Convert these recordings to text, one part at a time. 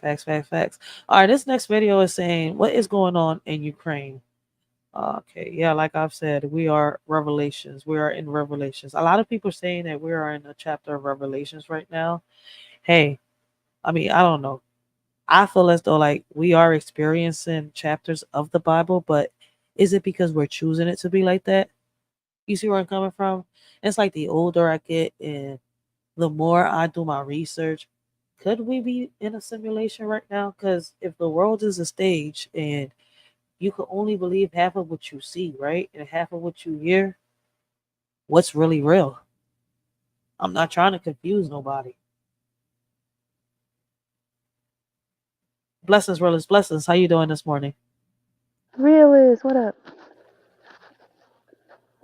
Facts, facts, facts. All right, this next video is saying what is going on in Ukraine. Okay, yeah, like I've said, we are Revelations. We are in Revelations. A lot of people are saying that we are in a chapter of Revelations right now. Hey, I mean, I don't know. I feel as though like we are experiencing chapters of the Bible, but is it because we're choosing it to be like that? You see where I'm coming from? It's like the older I get and the more I do my research, could we be in a simulation right now? Because if the world is a stage and you can only believe half of what you see, right? And half of what you hear, what's really real? I'm not trying to confuse nobody. Blessings, realist blessings. How you doing this morning? Real is, what up?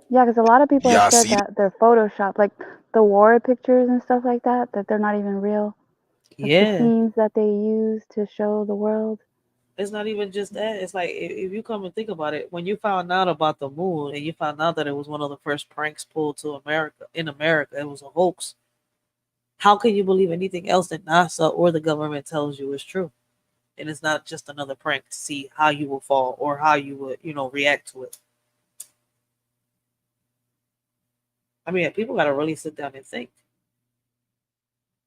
Yeah, because a lot of people have Y'all said see that they're Photoshop, like the war pictures and stuff like that, that they're not even real. Like the Yeah. scenes that they use to show the world. It's not even just that. It's like if you come and think about it, when you found out about the moon and you found out that it was one of the first pranks pulled to America in America, it was a hoax. How can you believe anything else that NASA or the government tells you is true? And it's not just another prank to see how you will fall or how you would, react to it. I mean, people got to really sit down and think.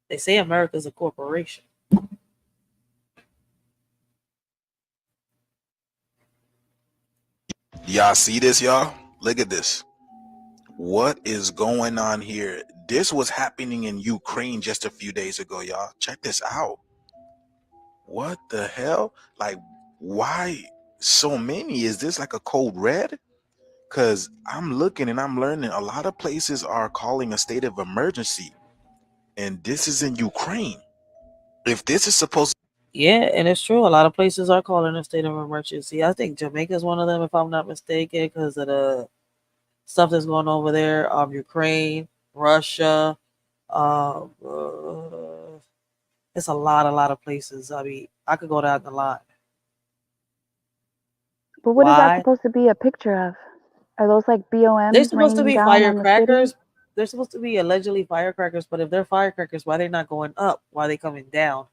They say America's a corporation. y'all see this, y'all? Look at this. What is going on here? This was happening in Ukraine just a few days ago, y'all. Check this out. What the hell? Like, why so many? Is this like a code red? Because I'm looking and I'm learning a lot of places are calling a state of emergency. And this is in Ukraine. If this is supposed Yeah, and it's true. A lot of places are calling a state of emergency. I think Jamaica's one of them, if I'm not mistaken, because of the stuff that's going on over there. Ukraine, Russia. It's a lot of places. I mean, I could go down the line. But what is that Why? supposed to be a picture of? Are those like They're BOM supposed to raining be down on the city? firecrackers. They're supposed to be allegedly firecrackers, but if they're firecrackers, why they not going up? Why they coming down?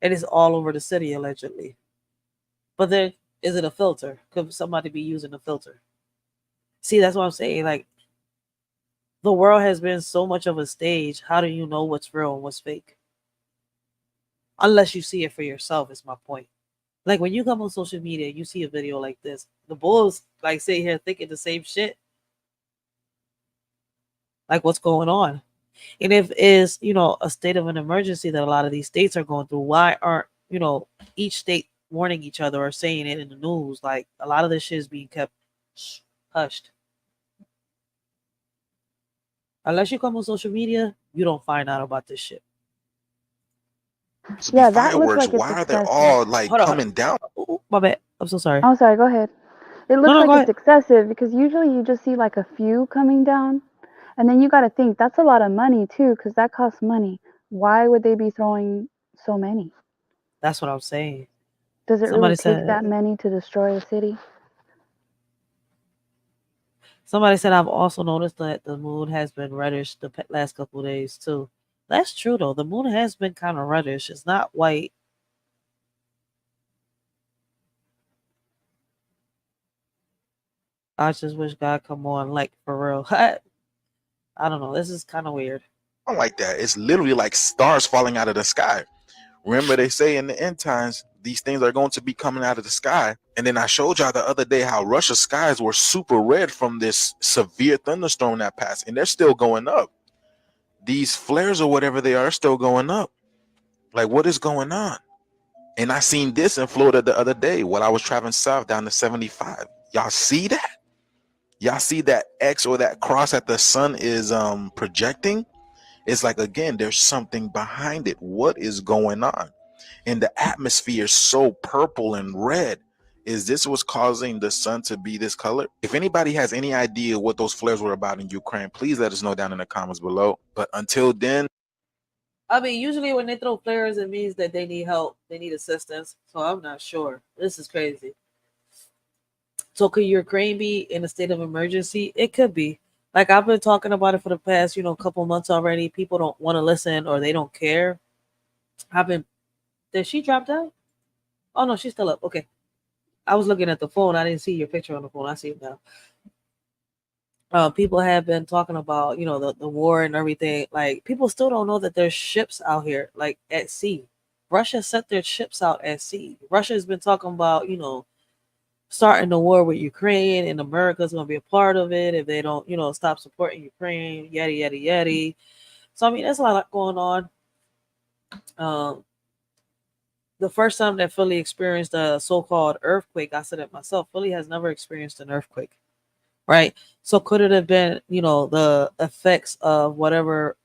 It is all over the city allegedly. But then, is it a filter? Could somebody be using a filter? See, that's what I'm saying. Like the world has been so much of a stage. How do you know what's real and what's fake? Unless you see it for yourself, is my point. Like when you come on social media, you see a video like this. The bulls like sit here thinking the same shit. Like what's going on? And if is a state of an emergency that a lot of these states are going through, why aren't each state warning each other or saying it in the news? Like a lot of this shit is being kept hushed. Unless you come on social media, you don't find out about this shit. to be Yeah, that looks fireworks, like it's why are they excessive. all like Hold on. coming down? Ooh, my bad. I'm so sorry. Oh, sorry, go ahead. It No, looks no, like go it's ahead. excessive because usually you just see like a few coming down. And then you got to think that's a lot of money too, because that costs money. Why would they be throwing so many? That's what I'm saying. Does it really Somebody take said that many to destroy a city? Somebody said I've also noticed that the moon has been reddish the last couple of days too. That's true though. The moon has been kind of reddish. It's not white. I just wish God come on, like for real. I don't know. This is kind of weird. I don't like that. It's literally like stars falling out of the sky. Remember, they say in the end times, these things are going to be coming out of the sky. And then I showed y'all the other day how Russia's skies were super red from this severe thunderstorm that passed, and they're still going up. These flares or whatever they are still going up. Like, what is going on? And I seen this in Florida the other day while I was traveling south down to 75. Y'all see that? Y'all see that X or that cross that the sun is projecting? It's like, again, there's something behind it. What is going on? And the atmosphere is so purple and red. Is this what's causing the sun to be this color? If anybody has any idea what those flares were about in Ukraine, please let us know down in the comments below. But until then, I mean, usually when they throw flares, it means that they need help. They need assistance. So I'm not sure. This is crazy. So could Ukraine be in a state of emergency? It could be. Like I've been talking about it for the past, couple months already. People don't want to listen or they don't care. I've been. Did she drop down? Oh no, she's still up. Okay. I was looking at the phone. I didn't see your picture on the phone. I see it now. People have been talking about, the war and everything. Like, people still don't know that there's ships out here, like at sea. Russia sent their ships out at sea. Russia has been talking about, starting the war with Ukraine, and America's going to be a part of it if they don't, stop supporting Ukraine, yada, yada, yada. So, I mean, there's a lot going on. Um, the first time that Philly experienced a so called earthquake, I said it myself, Philly has never experienced an earthquake, right? So, could it have been, the effects of whatever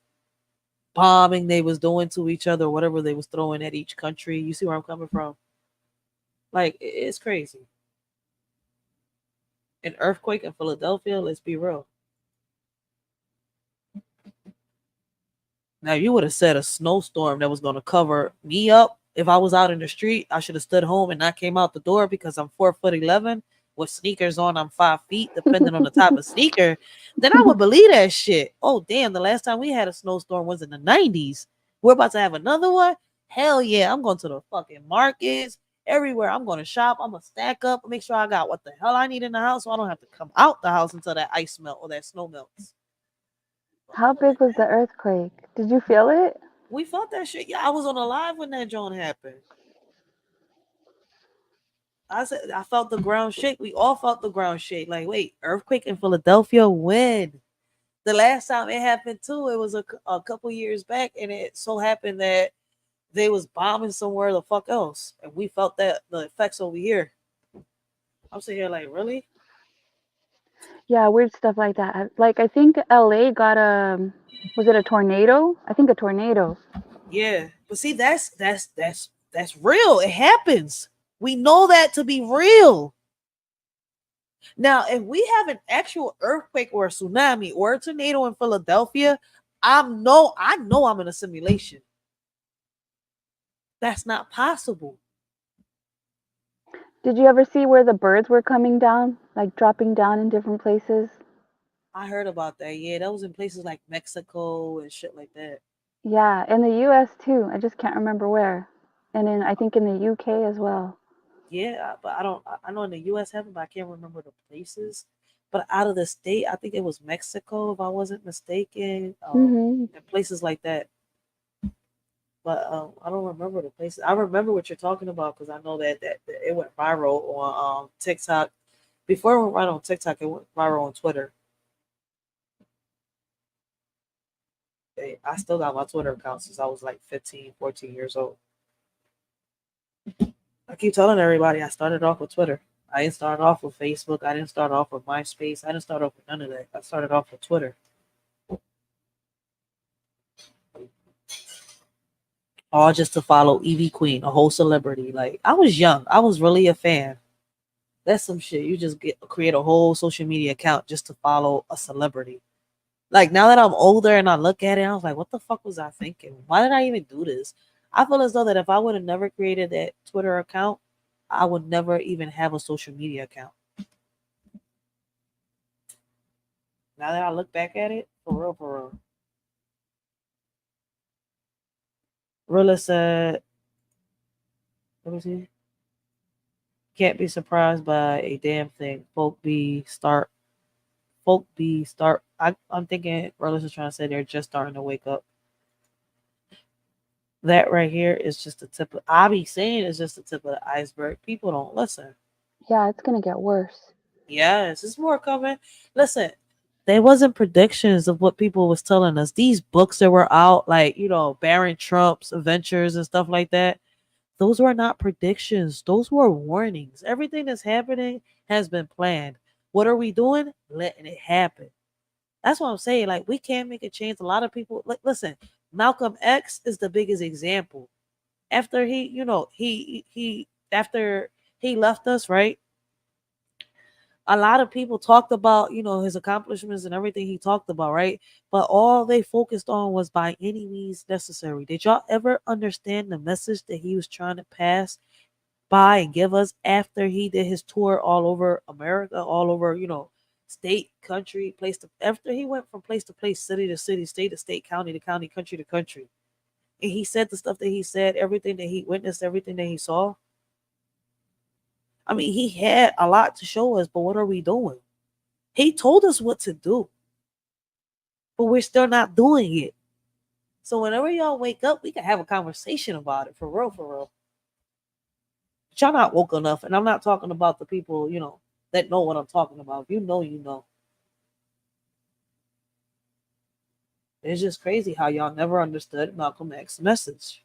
bombing they was doing to each other, whatever they was throwing at each country? You see where I'm coming from? Like, it's crazy. An earthquake in Philadelphia, let's be real. Now, you would have said a snowstorm that was going to cover me up. If I was out in the street, I should have stood home and not came out the door because I'm 4'11" with sneakers on. I'm 5 feet, depending on the type of sneaker. Then I would believe that shit. Oh damn! The last time we had a snowstorm was in the '90s. We're about to have another one. Hell yeah! I'm going to the fucking markets everywhere. I'm going to shop. I'm gonna stack up, make sure I got what the hell I need in the house, so I don't have to come out the house until that ice melt or that snow melts. But How other than big was the that, earthquake? Did you feel it? we felt that shit. Yeah, I was on a live when that joint happened. I said I felt the ground shake. We all felt the ground shake. Like, wait, earthquake in Philadelphia? When? The last time it happened too, it was a couple years back, and it so happened that they was bombing somewhere the fuck else, and we felt that the effects over here. I'm sitting here like, really? Yeah, weird stuff like that. Like I think LA got a was it a tornado? I think a tornado. Yeah, but see, that's real. It happens. We know that to be real. Now, if we have an actual earthquake or a tsunami or a tornado in Philadelphia, I know I'm in a simulation. That's not possible. Did you ever see where the birds were coming down, like dropping down in different places? I heard about that. Yeah, that was in places like Mexico and shit like that. Yeah, in the US too. I just can't remember where. And in I think in the UK as well. Yeah, but I don't. I know in the U.S. happened, but I can't remember the places. But out of the state, I think it was Mexico, if I wasn't mistaken, Mhm. and places like that. But I don't remember the places. I remember what you're talking about because I know that it went viral on TikTok. Before it went viral on TikTok, it went viral on Twitter. I still got my Twitter account since I was like 15, 14 years old. I keep telling everybody I started off with Twitter. I didn't start off with Facebook. I didn't start off with MySpace. I didn't start off with none of that. I started off with Twitter. All just to follow Evie Queen, a whole celebrity. Like, I was young. I was really a fan. That's some shit. You just create a whole social media account just to follow a celebrity. Like, now that I'm older and I look at it, I was like, what the fuck was I thinking? Why did I even do this? I feel as though that if I would have never created that Twitter account, I would never even have a social media account. Now that I look back at it, for real, for real. Rilla said, let me see. Can't be surprised by a damn thing. I'm thinking Rilla is trying to say they're just starting to wake up. That right here is just the tip of, I be saying it's just the tip of the iceberg. People don't listen. Yeah, it's going to get worse. Yes, it's more coming. Listen, they wasn't predictions of what people was telling us. These books that were out, like, Baron Trump's adventures and stuff like that, those were not predictions. Those were warnings. Everything that's happening has been planned. What are we doing? Letting it happen. That's what I'm saying. Like, we can't make a change. A lot of people, like, listen, Malcolm X is the biggest example. After after he left us, right? A lot of people talked about, his accomplishments and everything he talked about, right? But all they focused on was by any means necessary. Did y'all ever understand the message that he was trying to pass by and give us after he did his tour all over America, all over, state, country, place to after he went from place to place, city to city, state to state, county to county, country to country? And he said the stuff that he said, everything that he witnessed, everything that he saw. I mean, he had a lot to show us, but what are we doing? He told us what to do, but we're still not doing it. So whenever y'all wake up, we can have a conversation about it, for real, for real. But y'all not woke enough, and I'm not talking about the people, that know what I'm talking about. If you know, you know. It's just crazy how y'all never understood Malcolm X's message.